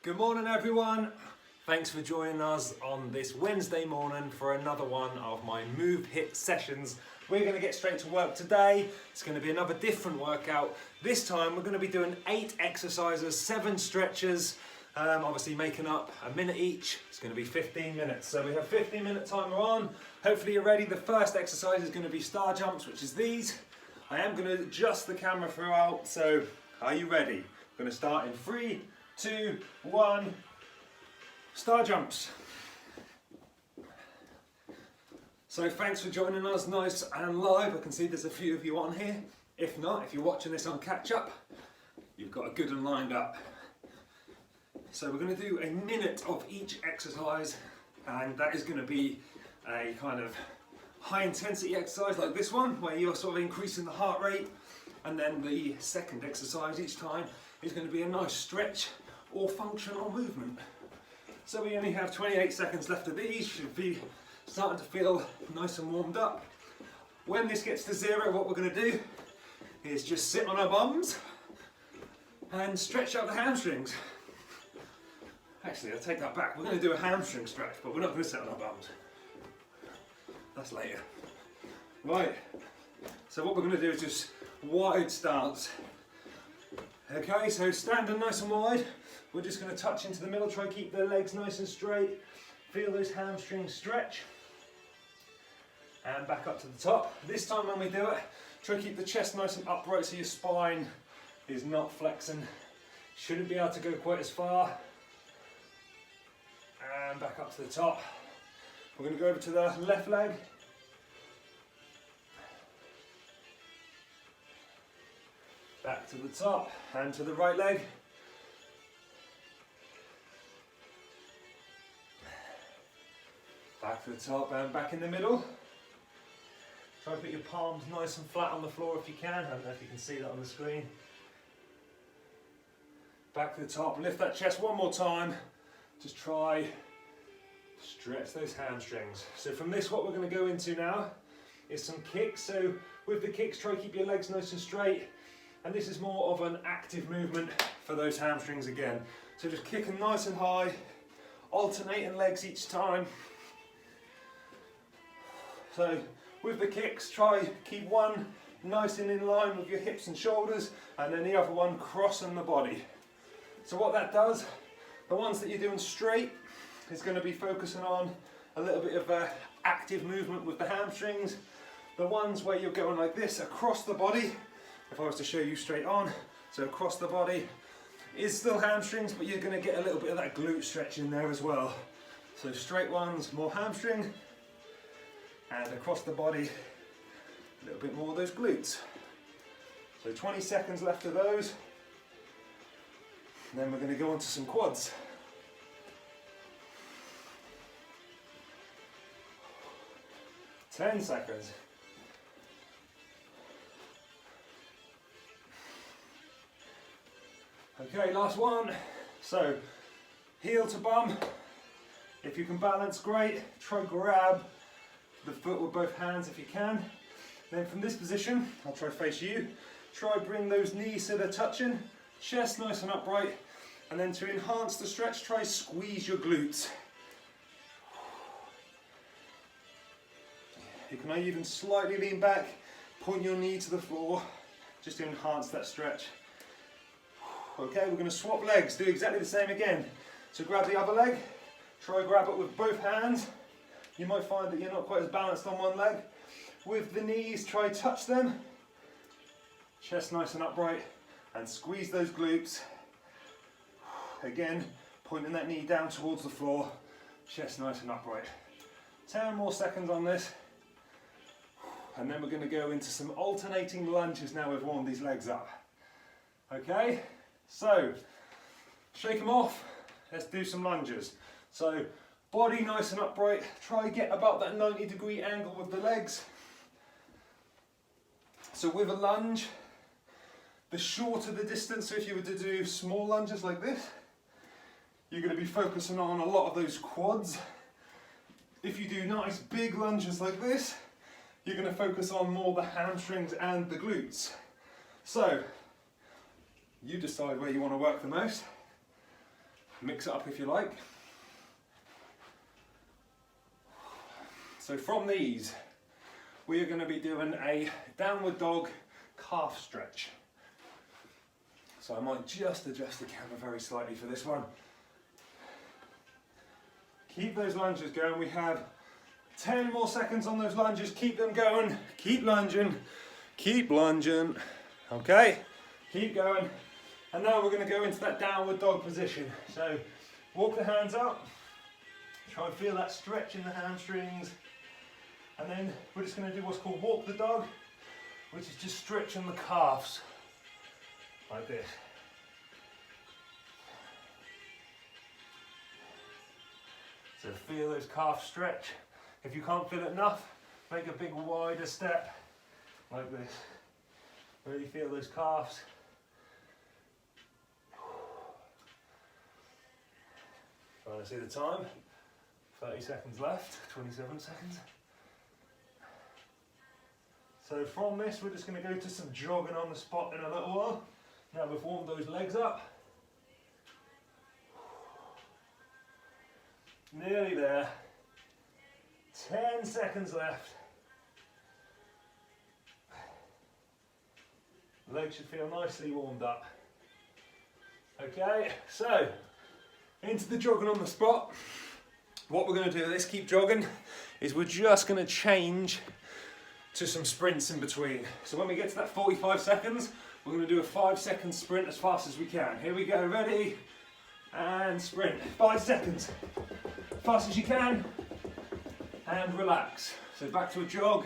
Good morning everyone. Thanks for joining us on this Wednesday morning for another one of my MOVEHIIT sessions. We're going to get straight to work today. It's going to be another different workout. This time we're going to be doing 8 exercises, 7 stretches, obviously making up a minute each. It's going to be 15 minutes. So we have 15-minute timer on. Hopefully you're ready. The first exercise is going to be star jumps, which is these. I am going to adjust the camera throughout, so are you ready? We're going to start in 3, 2, 1, star jumps. So thanks for joining us nice and live. I can see there's a few of you on here. If not, if you're watching this on catch up, you've got a good one lined up. So we're going to do a minute of each exercise, and that is going to be a kind of high intensity exercise like this one, where you're sort of increasing the heart rate, and then the second exercise each time is going to be a nice stretch or functional movement. So we only have 28 seconds left of these. Should be starting to feel nice and warmed up. When this gets to 0, what we're going to do is just sit on our bums and stretch out the hamstrings. Actually, I'll take that back. We're going to do a hamstring stretch, but we're not going to sit on our bums. That's later. Right, so what we're going to do is just wide stance. Okay, so standing nice and wide. We're just going to touch into the middle, try and keep the legs nice and straight. Feel those hamstrings stretch. And back up to the top. This time when we do it, try and keep the chest nice and upright so your spine is not flexing. Shouldn't be able to go quite as far. And back up to the top. We're going to go over to the left leg. Back to the top and to the right leg. Back to the top and back in the middle. Try to put your palms nice and flat on the floor if you can. I don't know if you can see that on the screen. Back to the top, lift that chest one more time. Just try to stretch those hamstrings. So from this, what we're going to go into now is some kicks. So with the kicks, try to keep your legs nice and straight. And this is more of an active movement for those hamstrings again. So just kicking nice and high, alternating legs each time. So with the kicks, try keep one nice and in line with your hips and shoulders, and then the other one crossing the body. So what that does, the ones that you're doing straight is going to be focusing on a little bit of active movement with the hamstrings. The ones where you're going like this across the body, if I was to show you straight on, so across the body is still hamstrings, but you're going to get a little bit of that glute stretch in there as well. So straight ones, more hamstring, and across the body, a little bit more of those glutes. So 20 seconds left of those, and then we're going to go on to some quads. Ten seconds. Okay, last one. So, heel to bum. If you can balance, great. Try grab the foot with both hands if you can. Then from this position, I'll try to face you. Try bring those knees so they're touching. Chest nice and upright. And then to enhance the stretch, try squeeze your glutes. You can even slightly lean back, point your knee to the floor, just to enhance that stretch. Okay, we're going to swap legs, do exactly the same again. So grab the other leg, try grab it with both hands. You might find that you're not quite as balanced on one leg. With the knees, try touch them. Chest nice and upright, and squeeze those glutes. Again, pointing that knee down towards the floor, chest nice and upright. 10 more seconds on this. And then we're going to go into some alternating lunges now we've warmed these legs up. Okay? So, shake them off, let's do some lunges. So, body nice and upright, try get about that 90-degree angle with the legs. So with a lunge, the shorter the distance, so if you were to do small lunges like this, you're going to be focusing on a lot of those quads. If you do nice big lunges like this, you're going to focus on more the hamstrings and the glutes. So, you decide where you want to work the most. mix it up if you like. So from these, we are going to be doing a downward dog calf stretch. So I might just adjust the camera very slightly for this one. Keep those lunges going. We have 10 more seconds on those lunges. Keep them going. Keep lunging. Keep lunging. Okay, keep going. And now we're going to go into that downward dog position. So walk the hands up. Try and feel that stretch in the hamstrings. And then we're just going to do what's called walk the dog, which is just stretching the calves like this. So feel those calves stretch. If you can't feel it enough, make a big wider step like this. Really feel those calves. Trying to see the time. 30 seconds left, 27 seconds. So from this, we're just going to go to some jogging on the spot in a little while. Now we've warmed those legs up. Nearly there. 10 seconds left. Legs should feel nicely warmed up. Okay, so into the jogging on the spot. What we're going to do, let's keep jogging, is we're just going to change to some sprints in between. So when we get to that 45 seconds, we're going to do a 5-second sprint as fast as we can. Here we go, ready? And sprint. 5 seconds. Fast as you can. And relax. So back to a jog.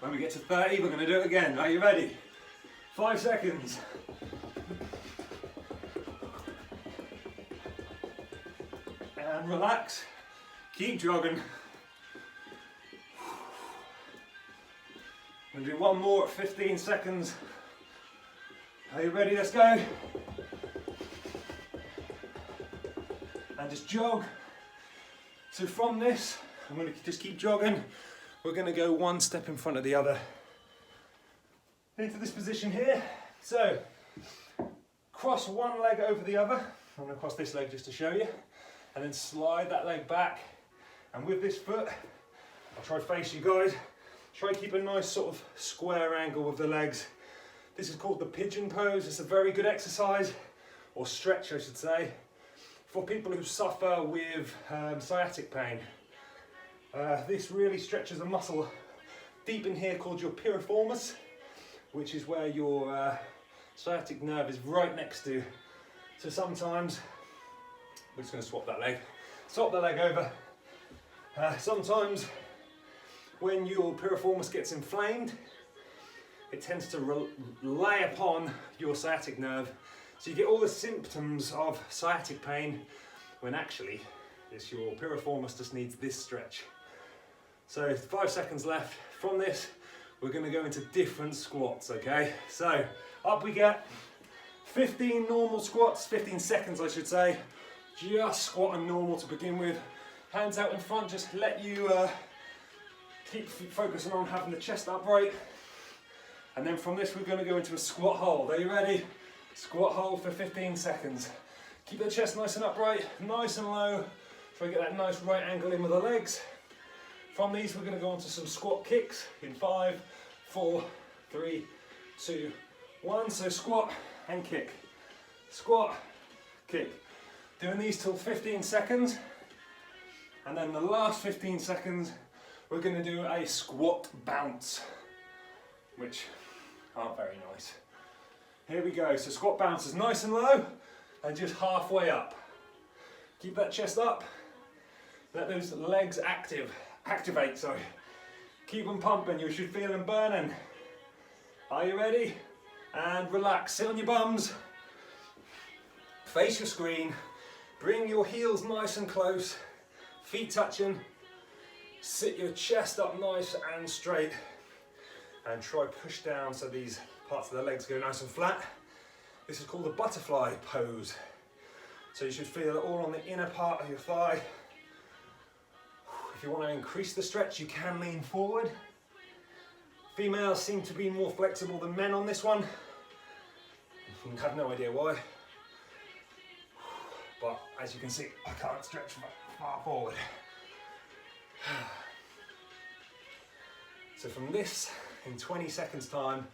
When we get to 30, we're going to do it again. Are you ready? 5 seconds. And relax. Keep jogging. We'll do one more at 15 seconds. Are you ready? Let's go. And just jog. So from this, I'm going to just keep jogging. We're going to go one step in front of the other. Into this position here. So, cross one leg over the other. I'm going to cross this leg just to show you. And then slide that leg back. And with this foot, I'll try to face you guys. Try to keep a nice sort of square angle with the legs. This is called the Pigeon Pose. It's a very good exercise, or stretch I should say, for people who suffer with sciatic pain. This really stretches a muscle deep in here called your piriformis, which is where your sciatic nerve is right next to. So sometimes, we're just going to swap that leg over. Sometimes when your piriformis gets inflamed, it tends to lay upon your sciatic nerve. So you get all the symptoms of sciatic pain when actually it's your piriformis just needs this stretch. So 5 seconds left. From this, we're going to go into different squats, okay? So up we get. 15 normal squats, 15 seconds I should say. Just squatting normal to begin with. Hands out in front, just let you keep focusing on having the chest upright. And then from this, we're going to go into a squat hold. Are you ready? Squat hold for 15 seconds. Keep the chest nice and upright, nice and low. Try to get that nice right angle in with the legs. From these, we're going to go on to some squat kicks in 5, 4, 3, 2, 1. So squat and kick. Squat, kick. Doing these till 15 seconds. And then the last 15 seconds, we're going to do a squat bounce, which aren't very nice. Here we go. So squat bounce is nice and low and just halfway up. Keep that chest up. Let those legs activate, sorry. Keep them pumping. You should feel them burning. Are you ready? And relax. Sit on your bums. Face your screen. Bring your heels nice and close. Feet touching. Sit your chest up nice and straight. And try push down so these parts of the legs go nice and flat. This is called the butterfly pose. So you should feel it all on the inner part of your thigh. If you want to increase the stretch, you can lean forward. Females seem to be more flexible than men on this one. You have no idea why, but as you can see, I can't stretch far forward. So from this, in 20 seconds time,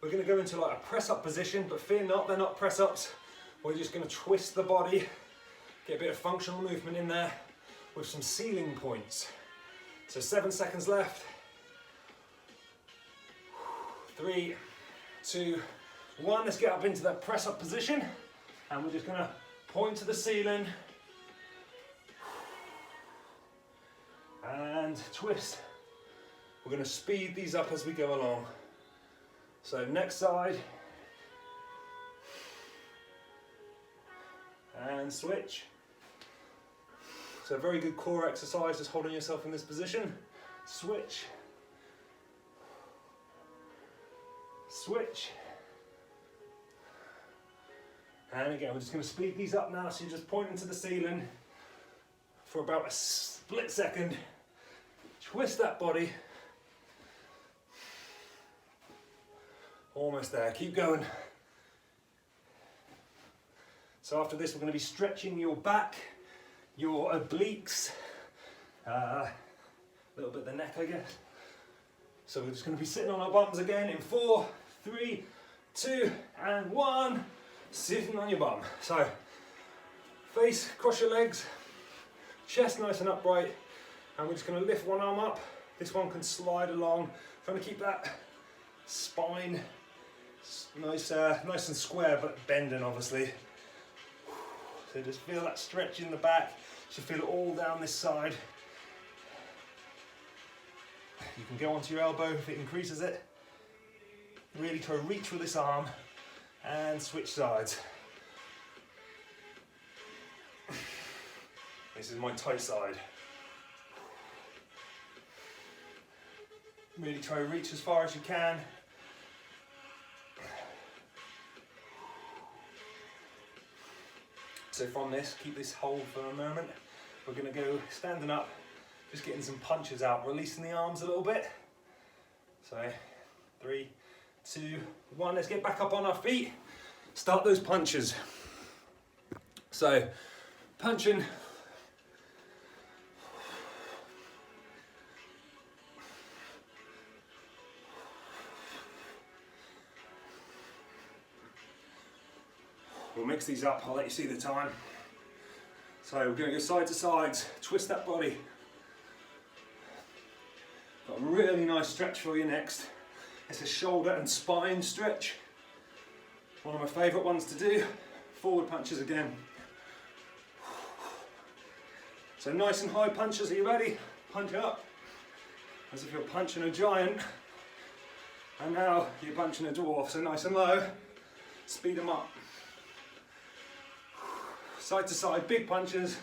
we're going to go into like a press up position, but fear not, they're not press ups. We're just going to twist the body, get a bit of functional movement in there with some ceiling points. So 7 seconds left. 3, 2, 1. Let's get up into that press up position, and we're just going to point to the ceiling and twist. We're going to speed these up as we go along. So next side, and switch. So a very good core exercise, just holding yourself in this position. Switch, switch. And again, we're just going to speed these up now, so you're just pointing to the ceiling for about a split second. Twist that body. Almost there, keep going. So after this, we're going to be stretching your back, your obliques, a little bit of the neck, I guess. So we're just going to be sitting on our bums again in 4, 3, 2, and 1. Sitting on your bum. So face, cross your legs, chest nice and upright, and we're just going to lift one arm up. This one can slide along, trying to keep that spine nice and square, but bending obviously. So just feel that stretch in the back. You should feel it all down this side. You can go onto your elbow if it increases it. Really try to reach with this arm and switch sides. This is my tight side. Really try to reach as far as you can. So from this, keep this hold for a moment. We're going to go standing up, just getting some punches out, releasing the arms a little bit. So 3, 2, 1, let's get back up on our feet. Start those punches. So punching. We'll mix these up, I'll let you see the time. So we're going to go side to sides, twist that body. Got a really nice stretch for you next. It's a shoulder and spine stretch. One of my favourite ones to do. Forward punches again. So nice and high punches, are you ready? Punch up, as if you're punching a giant. And now you're punching a dwarf, so nice and low. Speed them up. Side to side, big punches.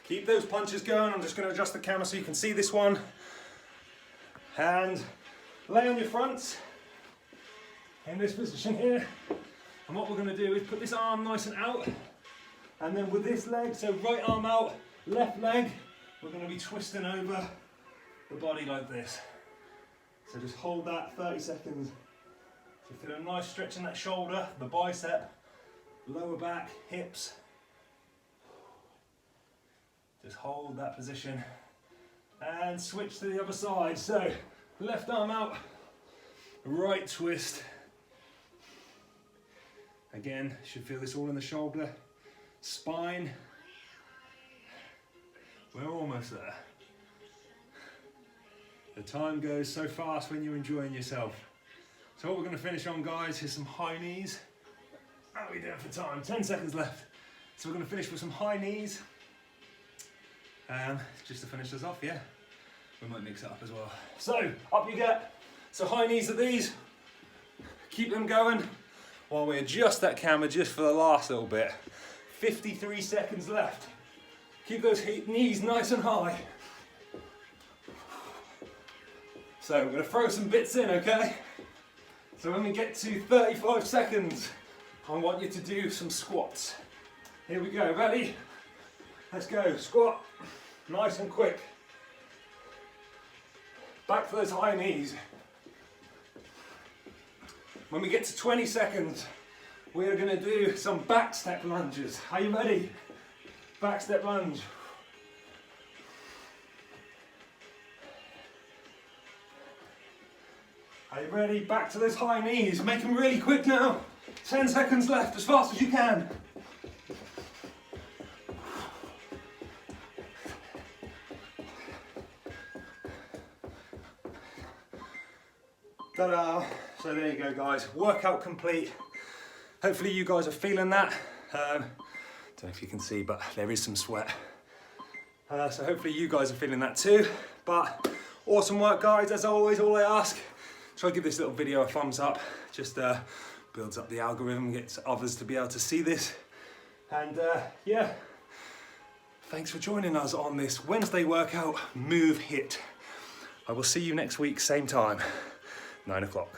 Keep those punches going. I'm just going to adjust the camera so you can see this one. And lay on your fronts in this position here. And what we're going to do is put this arm nice and out. And then with this leg, so right arm out, left leg, we're going to be twisting over the body like this. So just hold that 30 seconds. So feel a nice stretch in that shoulder, the bicep, lower back, hips. Just hold that position and switch to the other side. So left arm out, right twist. Again, should feel this all in the shoulder, spine. We're almost there. The time goes so fast when you're enjoying yourself. So what we're going to finish on, guys, is some high knees. How are we doing for time? 10 seconds left. So we're going to finish with some high knees. Just to finish us off, yeah. We might mix it up as well. So, up you get. So high knees are these. Keep them going while we adjust that camera just for the last little bit. 53 seconds left. Keep those knees nice and high. So we're going to throw some bits in, okay? So when we get to 35 seconds, I want you to do some squats. Here we go, ready? Let's go, squat, nice and quick. Back to those high knees. When we get to 20 seconds, we are going to do some back step lunges. Are you ready? Back step lunge. Are you ready? Back to those high knees. Make them really quick now. 10 seconds left, as fast as you can. Ta-da! So there you go, guys. Workout complete. Hopefully you guys are feeling that. Don't know if you can see, but there is some sweat. So hopefully you guys are feeling that too. But awesome work, guys. As always, all I ask, try to give this little video a thumbs up. Just builds up the algorithm, gets others to be able to see this. And yeah, thanks for joining us on this Wednesday workout, Move HIIT. I will see you next week, same time, 9 o'clock.